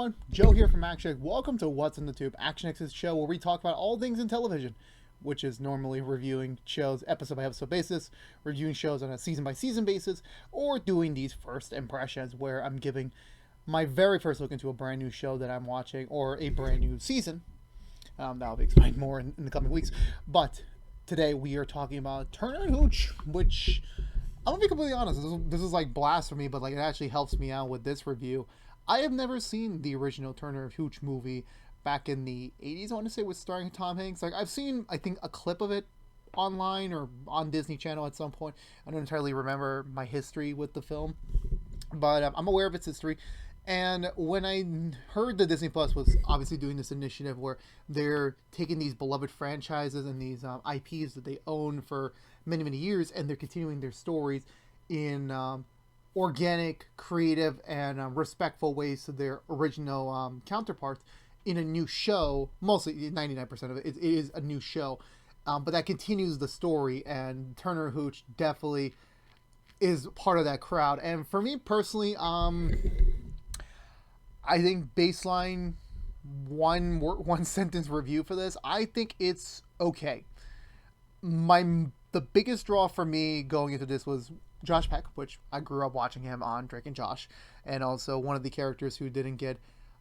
everyone, Joe here from ActionX. Welcome to What's on the Tube, ActionX's show where we talk about all things in television, which is normally reviewing shows episode by episode basis, reviewing shows on a season by season basis, or doing these first impressions where I'm giving my very first look into a brand new show that I'm watching or a brand new season. That'll be explained more in the coming weeks. But today we are talking about Turner and Hooch, which I'm gonna be completely honest, this is like blasphemy, but like it actually helps me out with this review. I have never seen the original Turner and Hooch movie back in the 80s, I want to say, was starring Tom Hanks. Like, I've seen, I think, a clip of it online or on Disney Channel at some point. I don't entirely remember my history with the film, but I'm aware of its history. And when I heard that Disney Plus was obviously doing this initiative where they're taking these beloved franchises and these IPs that they own for many, many years, and they're continuing their stories in organic, creative, and respectful ways to their original counterparts in a new show, mostly 99% of it is a new show, but that continues the story, and Turner and Hooch definitely is part of that crowd. And for me personally, I think baseline one sentence review for this, I think it's okay. The biggest draw for me going into this was Josh Peck, which I grew up watching him on Drake and Josh, and also one of the characters who didn't get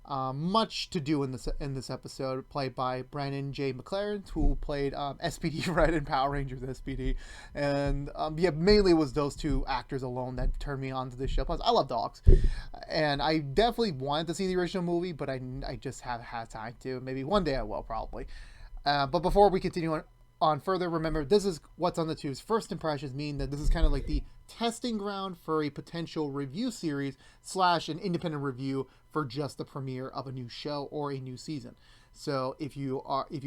much to do in this episode, played by Brandon J. McLaren, who played SPD Red in Power Rangers SPD, and mainly it was those two actors alone that turned me on to this show. Plus, I love dogs, and I definitely wanted to see the original movie, but I just haven't had time to. Maybe one day I will, probably. But before we continue on further, remember, this is What's on the Tube's first impressions, mean that this is kind of like the testing ground for a potential review series / an independent review for just the premiere of a new show or a new season. So if you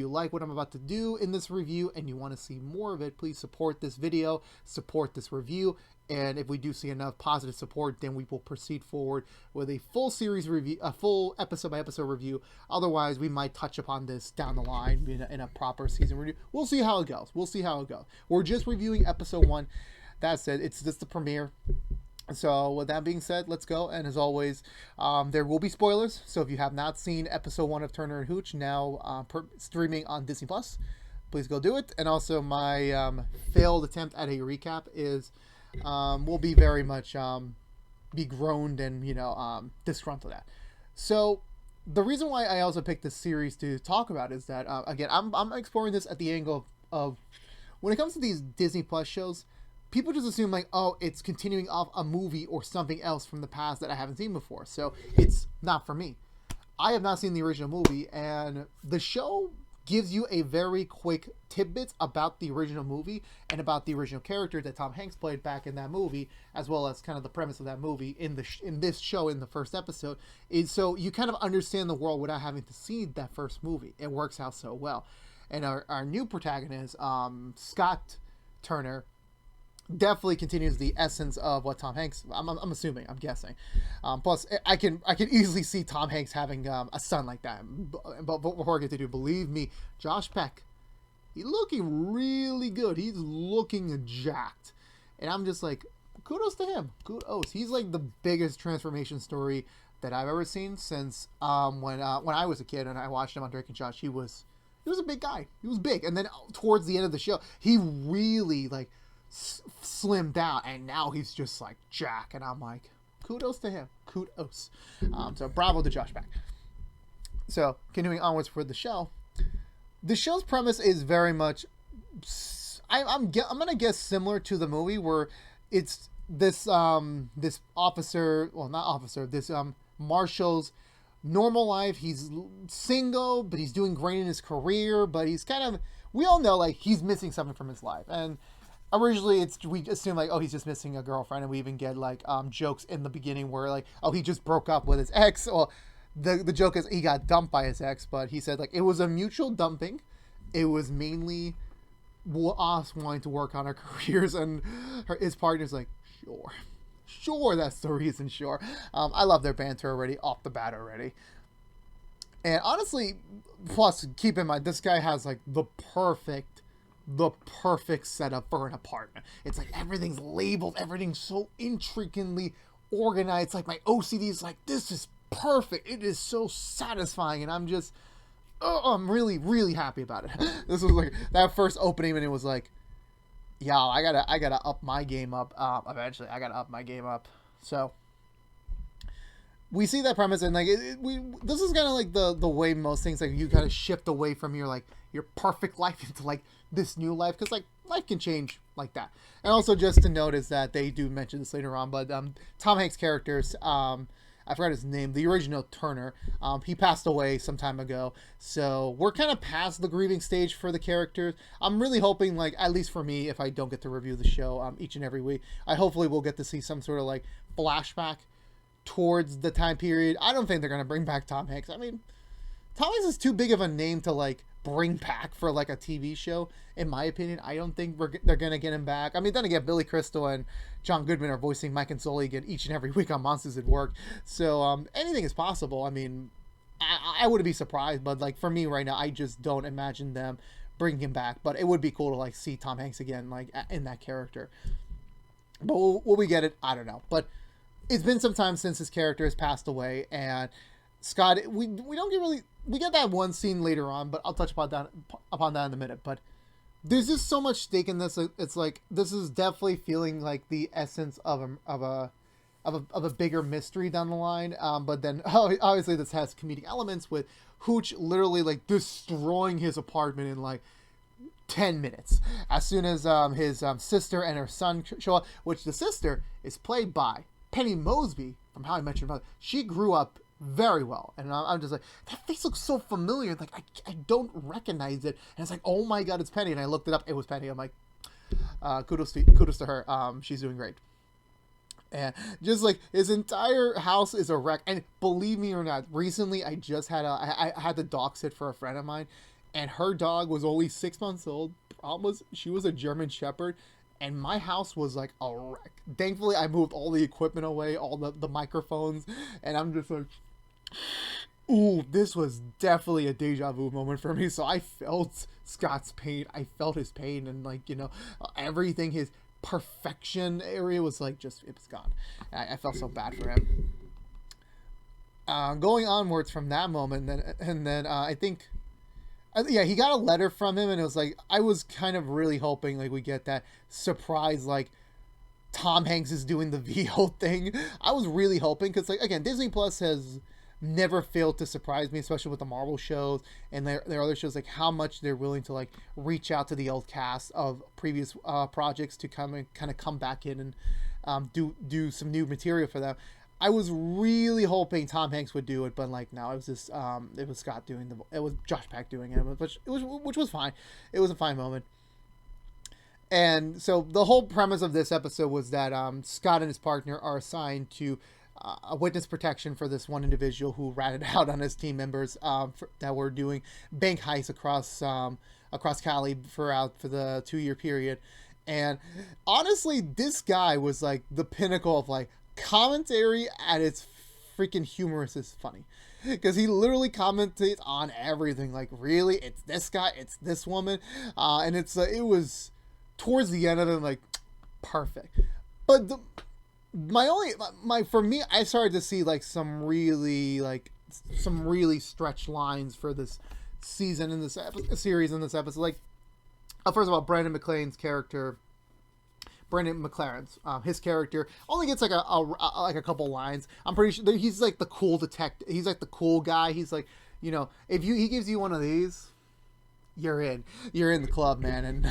like what I'm about to do in this review and you want to see more of it, please support this video, support this review, and if we do see enough positive support, then we will proceed forward with a full series review, a full episode by episode review. Otherwise, we might touch upon this down the line in a proper season review. We'll see how it goes. We're just reviewing episode 1. That said, it's just the premiere. So with that being said, let's go. And as always, there will be spoilers. So if you have not seen episode 1 of Turner and Hooch, now streaming on Disney Plus, please go do it. And also my failed attempt at a recap will be very much be groaned and disgruntled at. So the reason why I also picked this series to talk about is that again, I'm exploring this at the angle of when it comes to these Disney Plus shows, people just assume like, oh, it's continuing off a movie or something else from the past that I haven't seen before, so it's not for me. I have not seen the original movie, and the show gives you a very quick tidbits about the original movie and about the original character that Tom Hanks played back in that movie, as well as kind of the premise of that movie in this show in the first episode. Is so you kind of understand the world without having to see that first movie. It works out so well. And our new protagonist, Scott Turner, definitely continues the essence of what Tom Hanks, I'm guessing. Plus, I can easily see Tom Hanks having a son like that. But before I get to do, believe me, Josh Peck, he's looking really good. He's looking jacked. And I'm just like, kudos to him. Kudos. He's like the biggest transformation story that I've ever seen since when I was a kid and I watched him on Drake and Josh. He was a big guy. He was big. And then towards the end of the show, he really like slimmed down, and now he's just like Jack, and I'm like, kudos to him. Kudos. So bravo to Josh Peck. So continuing onwards for the show, the show's premise is very much, I'm gonna guess similar to the movie, where it's this this officer, well, not officer, this marshal's normal life. He's single, but he's doing great in his career, but he's kind of, we all know like he's missing something from his life. And originally we assume like, oh, he's just missing a girlfriend, and we even get like jokes in the beginning where like, oh, he just broke up with his ex. Well, the joke is he got dumped by his ex, but he said like it was a mutual dumping. It was mainly us wanting to work on our careers, and his partner's like, sure, that's the reason. Sure. I love their banter already off the bat already. And honestly, plus keep in mind, this guy has like the perfect setup for an apartment. It's like everything's labeled, everything's so intricately organized. Like my OCD is like, this is perfect. It is so satisfying, and I'm just, oh, I'm really, really happy about it. This was like that first opening, and it was like, yeah, I gotta up my game up. Eventually, I gotta up my game up. So we see that premise, and like this is kind of like the way most things, like, you kind of shift away from your like your perfect life into like this new life, because like life can change like that. And also, just to note is that they do mention this later on, but Tom Hanks' characters, I forgot his name, the original Turner, he passed away some time ago, so we're kind of past the grieving stage for the characters. I'm really hoping, like, at least for me, if I don't get to review the show each and every week, I hopefully will get to see some sort of like flashback towards the time period. I don't think they're gonna bring back Tom Hanks. I mean, Tom Hanks is too big of a name to like bring back for like a TV show, in my opinion. I don't think they're gonna get him back. I mean, then again, Billy Crystal and John Goodman are voicing Mike and Sully again each and every week on Monsters at Work, so anything is possible. I mean, I wouldn't be surprised, but like for me right now, I just don't imagine them bringing him back. But it would be cool to like see Tom Hanks again, like in that character. But will we get it? I don't know. But it's been some time since his character has passed away, and Scott, we don't get really, we get that one scene later on, but I'll touch upon that in a minute. But there's just so much stake in this. It's like, this is definitely feeling like the essence of a bigger mystery down the line. But then obviously this has comedic elements, with Hooch literally like destroying his apartment in like 10 minutes as soon as his sister and her son show up, which the sister is played by Penny Mosby from How I Met Your Mother. She grew up very well, and I'm just like, that face looks so familiar, like I don't recognize it, and it's like, oh my god, it's Penny. And I looked it up, it was Penny. I'm like, kudos to her. She's doing great. And just like, his entire house is a wreck. And believe me or not, recently I just had I had the dog sit for a friend of mine, and her dog was only 6 months old. She was a German Shepherd, and my house was like a wreck. Thankfully, I moved all the equipment away, all the microphones, and I'm just like, ooh, this was definitely a deja vu moment for me. So I felt Scott's pain. I felt his pain, and like, you know, everything, his perfection area was like, just, it was gone. I felt so bad for him. Going onwards from that moment, then I think, yeah, he got a letter from him, and it was like, I was kind of really hoping like we get that surprise, like Tom Hanks is doing the VO thing. I was really hoping, because like, again, Disney Plus has never failed to surprise me, especially with the Marvel shows and their other shows, like how much they're willing to like reach out to the old cast of previous projects to kind of come back in and do some new material for them. I was really hoping Tom Hanks would do it, but like, no, it was just it was Scott doing it was Josh Peck doing it, which was fine. It was a fine moment. And so the whole premise of this episode was that Scott and his partner are assigned to a witness protection for this one individual who ratted out on his team members that were doing bank heists across Cali for the 2-year period. And honestly, this guy was like the pinnacle of like commentary at its freaking humorous is funny, because he literally commentates on everything. Like, really, it's this guy, it's this woman, and it was towards the end of it, like, perfect. But for me, I started to see like some really stretched lines for this season in this series in this episode. Like, first of all, Brandon McLaren's his character only gets like a couple lines. I'm pretty sure he's like the cool detective. He's like the cool guy. He's like, you know, if he gives you one of these, you're in the club, man. And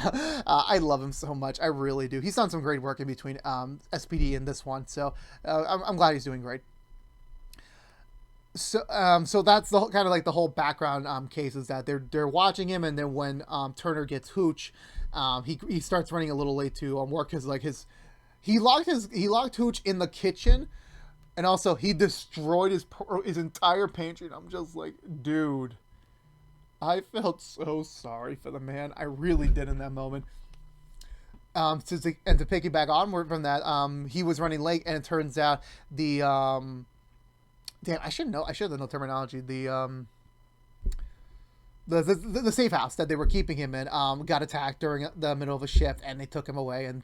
I love him so much. I really do. He's done some great work in between SPD and this one, so I'm glad he's doing great. So that's the kind of like the whole background case, is that they're watching him, and then when Turner gets Hooch, he starts running a little late to work, because like he locked Hooch in the kitchen, and also he destroyed his entire pantry. And I'm just like, dude, I felt so sorry for the man. I really did in that moment. To piggyback onward from that, he was running late, and it turns out the damn, I should have known terminology. The safe house that they were keeping him in got attacked during the middle of a shift, and they took him away. And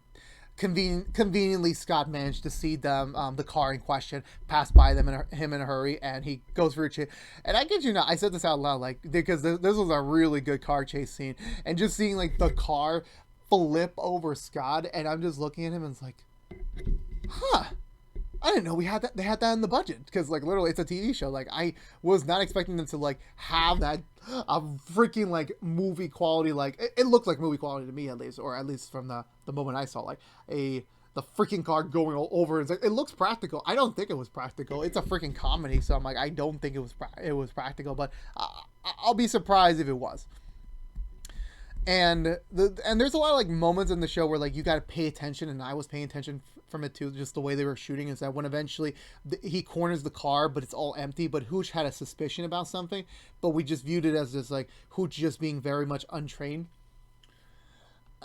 conveniently, Scott managed to see them, the car in question, pass by him in a hurry, and he goes for a chase. And I kid you not, I said this out loud, like, because this was a really good car chase scene, and just seeing like the car flip over Scott, and I'm just looking at him and it's like, huh. I didn't know we had that. They had that in the budget because, like, literally, it's a TV show. Like, I was not expecting them to like have that a freaking like movie quality. Like, it looked like movie quality to me at least, or at least from the moment I saw like the freaking car going over. It's like, it looks practical. I don't think it was practical. It's a freaking comedy, so I'm like, I don't think it was practical. But I'll be surprised if it was. And there's a lot of like moments in the show where like you got to pay attention, and I was paying attention from it too. Just the way they were shooting is that when eventually he corners the car, but it's all empty. But Hooch had a suspicion about something, but we just viewed it as just like Hooch just being very much untrained.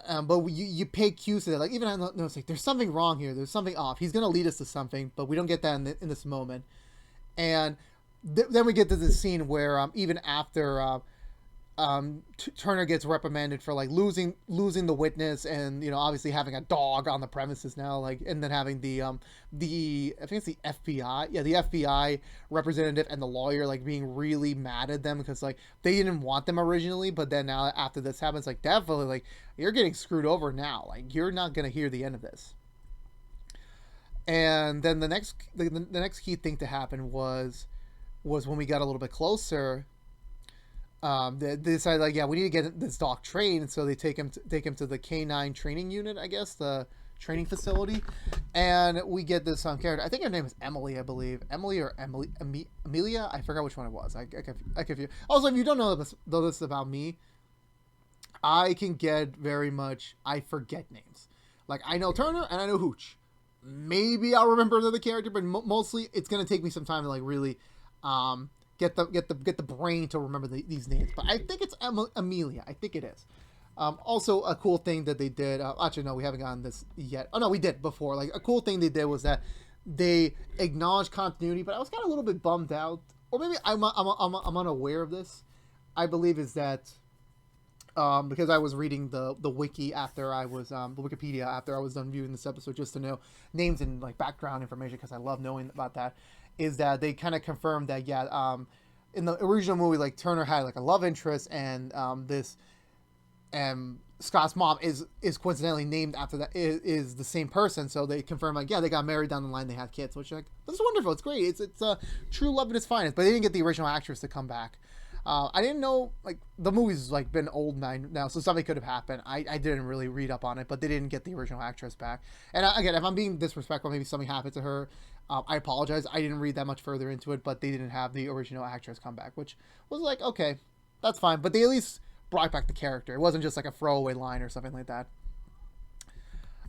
But you pay cues to that. Like, even I know it's like there's something wrong here. There's something off. He's gonna lead us to something, but we don't get that in this moment. And then we get to the scene where even after. Turner gets reprimanded for like losing the witness, and obviously having a dog on the premises now, like, and then having the I think it's the FBI, the FBI representative and the lawyer like being really mad at them because like they didn't want them originally, but then now after this happens, like, definitely like you're getting screwed over now, like you're not gonna hear the end of this. And then the next key thing to happen was when we got a little bit closer. They decided like, yeah, we need to get this dog trained, so they take him to the K9 training unit, I guess, the training facility, and we get this character. I think her name is Emily, I believe, Amelia. I forgot which one it was. I confused. Also, if you don't know this about me, I can get very much. I forget names. Like, I know Turner and I know Hooch. Maybe I'll remember another character, but mostly it's gonna take me some time to like really. Get the brain to remember these names, but I think it's Amelia. I think it is. Also, a cool thing that they did. Actually, no, we haven't gotten this yet. Oh no, we did before. Like, a cool thing they did was that they acknowledged continuity, but I was kind of a little bit bummed out, or maybe I'm unaware of this. I believe is that because I was reading the wiki after I was the Wikipedia after I was done viewing this episode, just to know names and like background information, because I love knowing about that. Is that they kind of confirmed that in the original movie, like, Turner had like a love interest, and Scott's mom is coincidentally named after that, is the same person. So they confirmed like, they got married down the line, they had kids, which, like, that's wonderful. It's great. It's true love at its finest. But they didn't get the original actress to come back. I didn't know, like, the movie's like been old now, so something could have happened. I didn't really read up on it, but they didn't get the original actress back. And again, if I'm being disrespectful, maybe something happened to her. I apologize. I didn't read that much further into it, but they didn't have the original actress come back, which was like, okay, that's fine. But they at least brought back the character. It wasn't just like a throwaway line or something like that.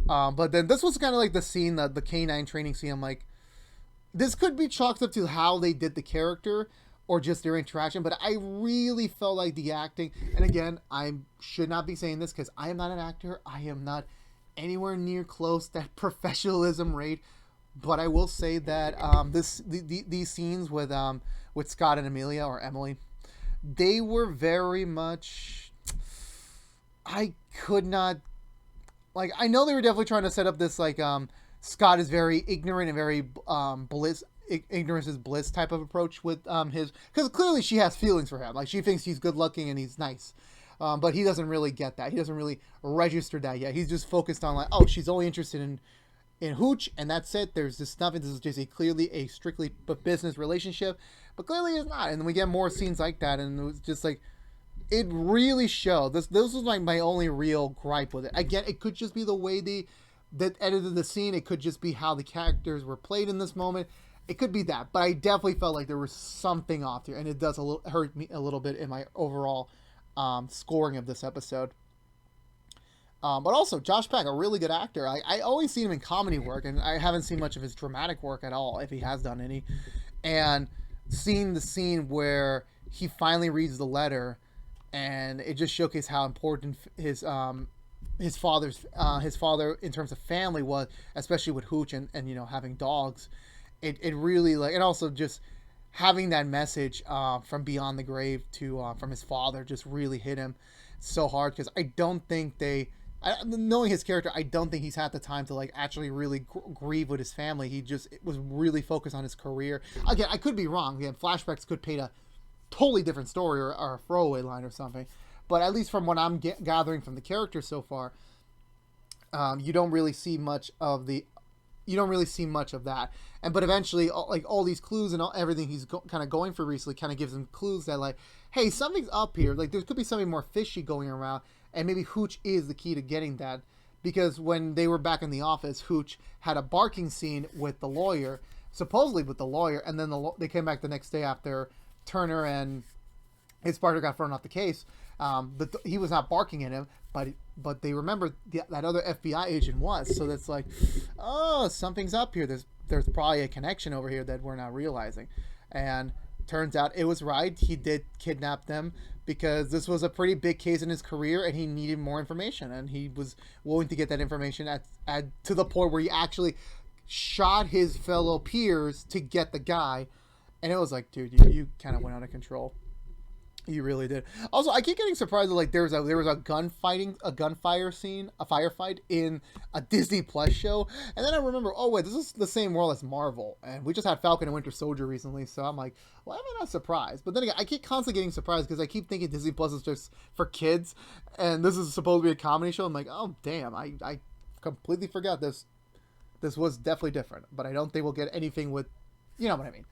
But then this was kind of like the scene, the K9 training scene. I'm like, this could be chalked up to how they did the character or just their interaction, but I really felt like the acting, and again, I should not be saying this because I am not an actor. I am not anywhere near close to that professionalism rate. But I will say that these scenes with Scott and Amelia, or Emily, they were very much. I could not, like, I know they were definitely trying to set up this like Scott is very ignorant and very ignorance is bliss type of approach with his, because clearly she has feelings for him. Like, she thinks he's good looking and he's nice. But he doesn't really get that. He doesn't really register that yet. He's just focused on like, oh, she's only interested in Hooch, and that's it. There's just nothing. This is just clearly a strictly business relationship, but clearly it's not. And then we get more scenes like that, and it was just like, it really showed. This was like my only real gripe with it. Again, it could just be the way that edited the scene. It could just be how the characters were played in this moment. It could be that, but I definitely felt like there was something off here, and it does hurt me a little bit in my overall scoring of this episode. But also, Josh Peck, a really good actor. I always see him in comedy work, and I haven't seen much of his dramatic work at all, if he has done any. And seeing the scene where he finally reads the letter, and it just showcased how important his father in terms of family was, especially with Hooch and having dogs. It really, like, and also just having that message from beyond the grave to from his father just really hit him so hard, because I don't think knowing his character, I don't think he's had the time to like actually really grieve with his family. He just was really focused on his career. Again, I could be wrong. Again, flashbacks could paint a totally different story or a throwaway line or something. But at least from what I'm gathering from the character so far, you don't really see much of that. And but eventually, like all these clues and everything he's kind of going for recently, kind of gives him clues that like, hey, something's up here. Like there could be something more fishy going around, and maybe Hooch is the key to getting that. Because when they were back in the office, Hooch had a barking scene with the lawyer, supposedly with the lawyer, and then they came back the next day after Turner and his partner got thrown off the case. He was not barking at him, but they remembered that other FBI agent was. So that's like, oh, something's up here. There's probably a connection over here that we're not realizing. And turns out it was right. He did kidnap them because this was a pretty big case in his career, and he needed more information. And he was willing to get that information to the point where he actually shot his fellow peers to get the guy. And it was like, dude, you kind of went out of control. You really did. Also, I keep getting surprised that like there was a gunfire scene, a firefight in a Disney Plus show, and then I remember, oh wait, this is the same world as Marvel, and we just had Falcon and Winter Soldier recently, so I'm like, why am I not surprised? But then again, I keep constantly getting surprised because I keep thinking Disney Plus is just for kids, and this is supposed to be a comedy show. I'm like, oh damn, I completely forgot this. This was definitely different, but I don't think we'll get anything with, you know what I mean.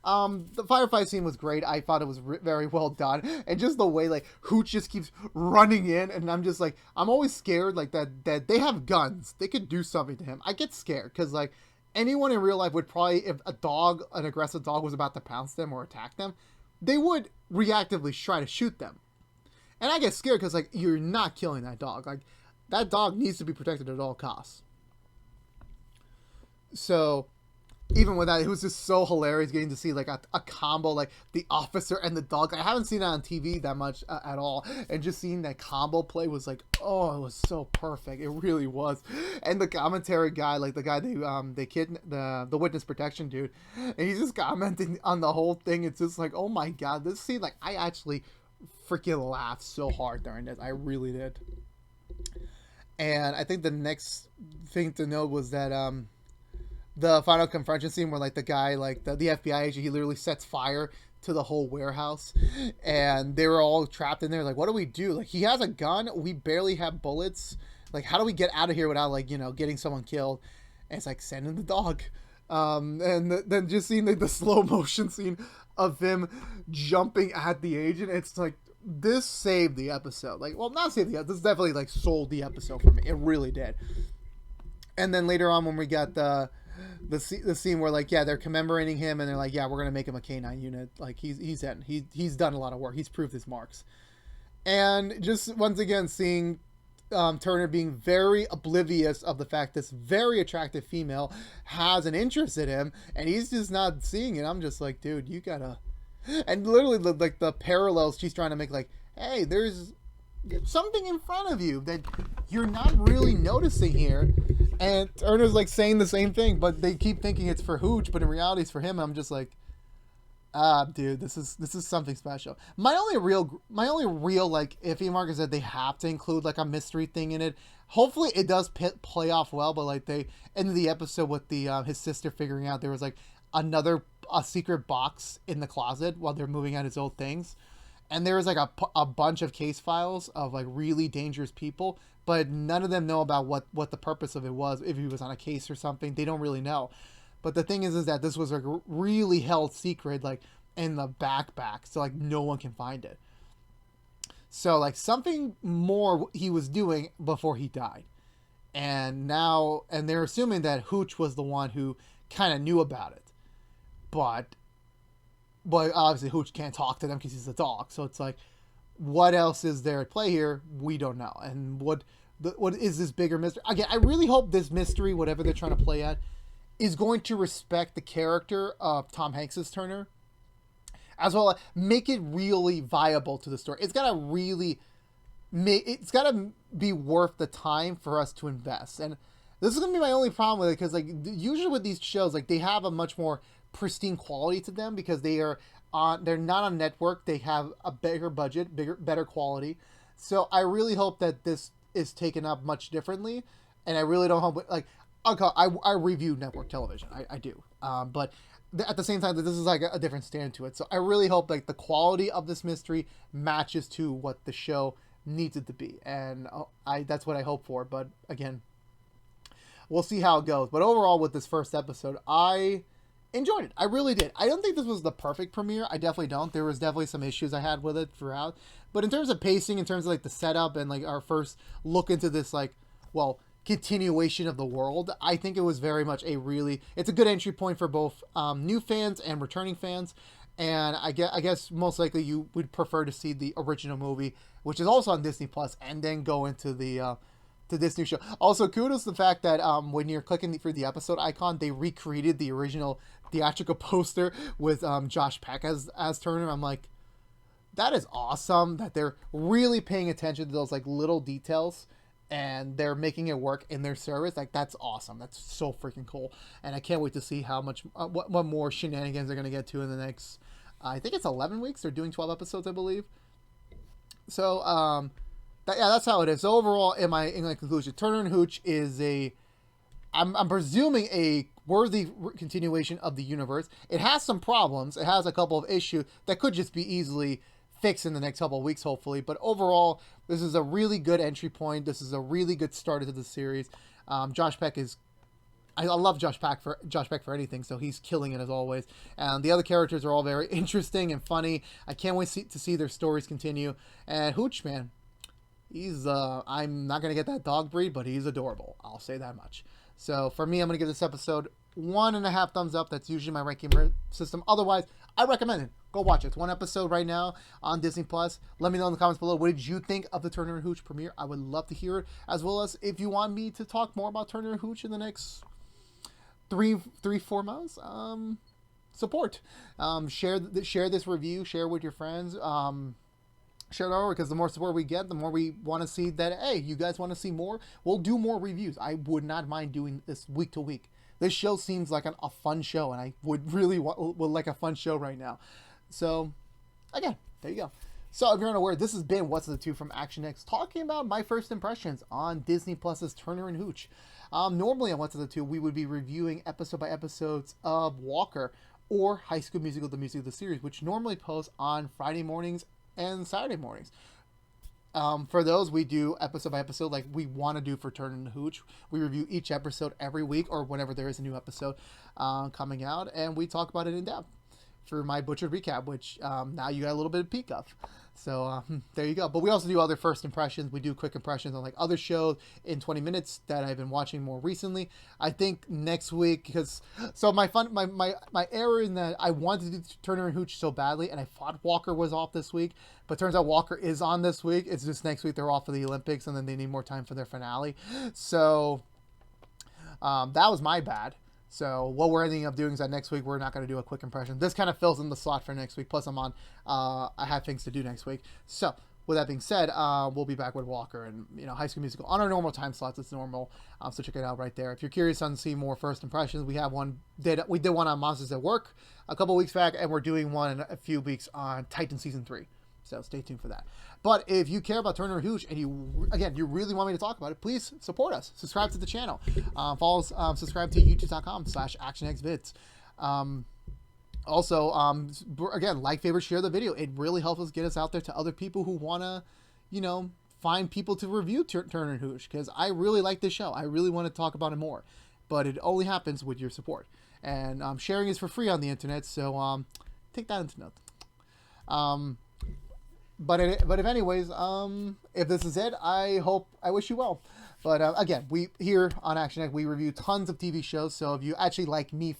The firefight scene was great. I thought it was very well done, and just the way like Hooch just keeps running in, and I'm just like, I'm always scared like that they have guns, they could do something to him. I get scared because like anyone in real life would probably, if an aggressive dog was about to pounce them or attack them, they would reactively try to shoot them, and I get scared because like you're not killing that dog. Like that dog needs to be protected at all costs. So even with that, it was just so hilarious getting to see like a combo, like the officer and the dog. I haven't seen that on TV that much at all, and just seeing that combo play was like, oh, it was so perfect. It really was. And the commentary guy, like the guy they kidnapped, the witness protection dude, and he's just commenting on the whole thing. It's just like, oh my god, this scene, like I actually freaking laughed so hard during this. I really did. And I think the next thing to note was that the final confrontation scene where like the guy, like the FBI agent, he literally sets fire to the whole warehouse, and they were all trapped in there. Like, what do we do? Like, he has a gun, we barely have bullets. Like, how do we get out of here without like, getting someone killed? And it's like, send in the dog. And then just seeing the slow motion scene of him jumping at the agent, it's like, this saved the episode. Like, well, not saved the episode, this definitely like sold the episode for me. It really did. And then later on when we got the scene where like, yeah, they're commemorating him, and they're like, yeah, we're gonna make him a K9 unit. Like he's done a lot of work. He's proved his marks. And just once again seeing Turner being very oblivious of the fact this very attractive female has an interest in him, and he's just not seeing it. I'm just like, dude, you gotta. And literally like the parallels she's trying to make, like, hey, there's something in front of you that you're not really noticing here. And Turner's like saying the same thing, but they keep thinking it's for Hooch, but in reality it's for him. I'm just like, dude, this is something special. My only real like iffy mark is that they have to include like a mystery thing in it. Hopefully it does play off well, but like they ended the episode with the his sister figuring out there was like a secret box in the closet while they're moving out his old things. And there was like a bunch of case files of like really dangerous people, but none of them know about what the purpose of it was. If he was on a case or something, they don't really know. But the thing is that this was a really held secret, like in the back, so like no one can find it. So like something more he was doing before he died, and they're assuming that Hooch was the one who kind of knew about it, but obviously Hooch can't talk to them because he's a dog. So it's like, what else is there at play here? We don't know. And what is this bigger mystery? Again, I really hope this mystery, whatever they're trying to play at, is going to respect the character of Tom Hanks's Turner, as well as make it really viable to the story. It's got to be worth the time for us to invest. And this is going to be my only problem with it, because like usually with these shows, like they have a much more pristine quality to them because they're not on network. They have a bigger budget, better quality. So I really hope that this is taken up much differently, and I really don't know. Like, I review network television, I do, but at the same time, this is like a different stand to it. So I really hope like the quality of this mystery matches to what the show needs it to be, and that's what I hope for. But again, we'll see how it goes. But overall, with this first episode, I enjoyed it. I really did. I don't think this was the perfect premiere. I definitely don't. There was definitely some issues I had with it throughout. But in terms of pacing, in terms of like the setup and like our first look into this, like, well, continuation of the world, I think it was very much it's a good entry point for both new fans and returning fans. And I guess most likely you would prefer to see the original movie, which is also on Disney Plus, and then go into to this new show. Also, kudos to the fact that when you're clicking through the episode icon, they recreated the original theatrical poster with Josh Peck as Turner. I'm like, that is awesome that they're really paying attention to those like little details, and they're making it work in their service. Like, that's awesome. That's so freaking cool. And I can't wait to see how much what more shenanigans they're gonna get to in the next. I think it's 11 weeks. They're doing 12 episodes, I believe. So that's how it is. So overall, in my conclusion, Turner and Hooch is I'm presuming a worthy continuation of the universe. It has some problems. It has a couple of issues that could just be easily fixed in the next couple of weeks, hopefully. But overall, this is a really good entry point. This is a really good start to the series. Josh Peck is... I love Josh Peck for anything, so he's killing it as always. And the other characters are all very interesting and funny. I can't wait to see their stories continue. And Hooch, man, he's I'm not gonna get that dog breed, but he's adorable. I'll say that much. So for me, I'm gonna give this episode 1.5 thumbs up. That's usually my ranking system. Otherwise, I recommend it. Go watch it. It's one episode right now on Disney Plus. Let me know in the comments below, what did you think of the Turner and Hooch premiere? I would love to hear it, as well as if you want me to talk more about Turner and Hooch in the next 4 months. Support. Share this review. Share with your friends. Share it over, because the more support we get, the more we want to see that, hey, you guys want to see more? We'll do more reviews. I would not mind doing this week to week. This show seems like a fun show, and I would really would like a fun show right now. So, again, there you go. So, if you're unaware, this has been What's the Two from ActionX, talking about my first impressions on Disney Plus's Turner and Hooch. Normally on What's the Two, we would be reviewing episode by episodes of Walker or High School Musical, the music of the series, which normally posts on Friday mornings and Saturday mornings. For those, we do episode by episode, like we want to do for Turner and Hooch. We review each episode every week, or whenever there is a new episode coming out, and we talk about it in depth for my butchered recap, which now you got a little bit of peek of. So there you go. But we also do other first impressions. We do quick impressions on like other shows in 20 minutes that I've been watching more recently. I think next week, because my error in that I wanted to do Turner and Hooch so badly, and I thought Walker was off this week, but turns out Walker is on this week. It's just next week they're off for the Olympics, and then they need more time for their finale. So that was my bad. So what we're ending up doing is that next week we're not going to do a quick impression. This kind of fills in the slot for next week. Plus I have things to do next week. So with that being said, we'll be back with Walker and High School Musical on our normal time slots. It's normal. So check it out right there. If you're curious on see more first impressions, we have we did one on Monsters at Work a couple weeks back, and we're doing one in a few weeks on Titan Season 3. So stay tuned for that. But if you care about Turner and Hooch and you really want me to talk about it, please support us. Subscribe to the channel. Subscribe to youtube.com/actionxvids. Also, again, like, favorite, share the video. It really helps us get us out there to other people who want to, find people to review Turner and Hooch, because I really like this show. I really want to talk about it more. But it only happens with your support. And sharing is for free on the internet, so take that into note. But if anyways, if this is it, I wish you well. But again, we here on ActionX, we review tons of TV shows. So if you actually like me,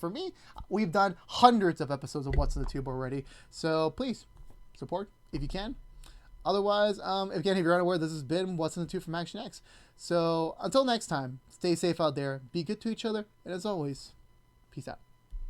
we've done hundreds of episodes of What's in the Tube already. So please support if you can. Otherwise, again, if you're unaware, this has been What's in the Tube from ActionX. So until next time, stay safe out there, be good to each other, and as always, peace out.